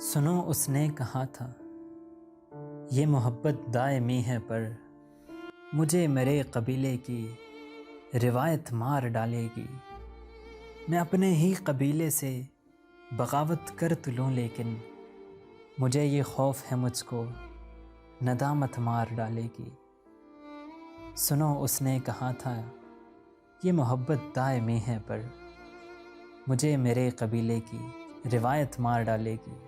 سنو اس نے کہا تھا یہ محبت دائمی ہے پر مجھے میرے قبیلے کی روایت مار ڈالے گی۔ میں اپنے ہی قبیلے سے بغاوت کر تو لوں لیکن مجھے یہ خوف ہے مجھ کو ندامت مار ڈالے گی۔ سنو اس نے کہا تھا یہ محبت دائمی ہے پر مجھے میرے قبیلے کی روایت مار ڈالے گی۔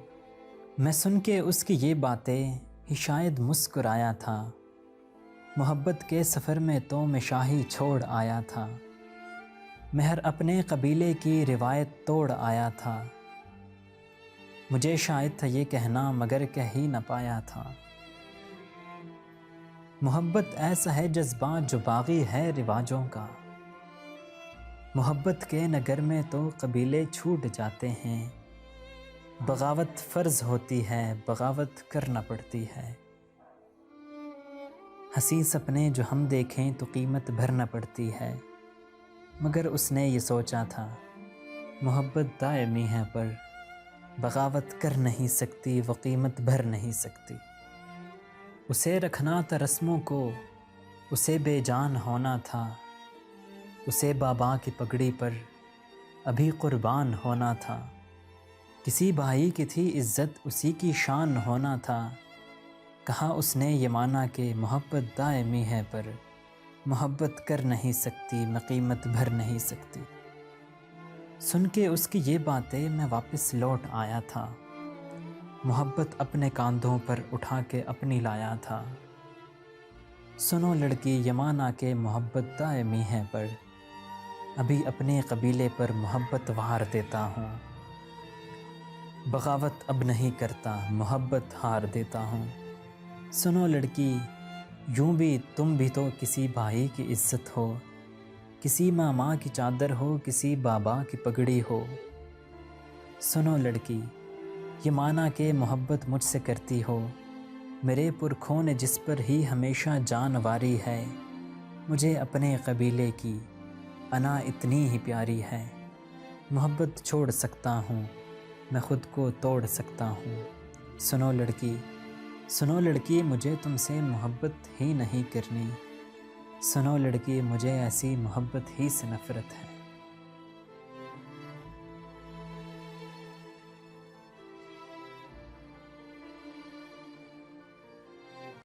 میں سن کے اس کی یہ باتیں ہی شاید مسکرایا تھا، محبت کے سفر میں تو میں شاہی چھوڑ آیا تھا، میں ہر اپنے قبیلے کی روایت توڑ آیا تھا، مجھے شاید تھا یہ کہنا مگر کہہ ہی نہ پایا تھا۔ محبت ایسا ہے جذبہ جو باغی ہے رواجوں کا، محبت کے نگر میں تو قبیلے چھوٹ جاتے ہیں، بغاوت فرض ہوتی ہے بغاوت کرنا پڑتی ہے، حسین سپنے جو ہم دیکھیں تو قیمت بھرنا پڑتی ہے، مگر اس نے یہ سوچا تھا محبت دائمی ہے پر بغاوت کر نہیں سکتی وہ قیمت بھر نہیں سکتی۔ اسے رکھنا تھا رسموں کو، اسے بے جان ہونا تھا، اسے بابا کی پگڑی پر ابھی قربان ہونا تھا، کسی بھائی کی تھی عزت اسی کی شان ہونا تھا، کہا اس نے یہ مانا کہ محبت دائمی ہے پر محبت کر نہیں سکتی میں قیمت بھر نہیں سکتی۔ سن کے اس کی یہ باتیں میں واپس لوٹ آیا تھا، محبت اپنے کاندھوں پر اٹھا کے اپنی لایا تھا۔ سنو لڑکی یہ مانا کہ محبت دائمی ہے پر ابھی اپنے قبیلے پر محبت وار دیتا ہوں، بغاوت اب نہیں کرتا محبت ہار دیتا ہوں۔ سنو لڑکی یوں بھی تم بھی تو کسی بھائی کی عزت ہو، کسی ماما کی چادر ہو کسی بابا کی پگڑی ہو۔ سنو لڑکی یہ مانا کہ محبت مجھ سے کرتی ہو، میرے پرکھوں نے جس پر ہی ہمیشہ جان واری ہے، مجھے اپنے قبیلے کی انا اتنی ہی پیاری ہے، محبت چھوڑ سکتا ہوں میں خود کو توڑ سکتا ہوں۔ سنو لڑکی مجھے تم سے محبت ہی نہیں کرنی، سنو لڑکی مجھے ایسی محبت ہی سے نفرت ہے۔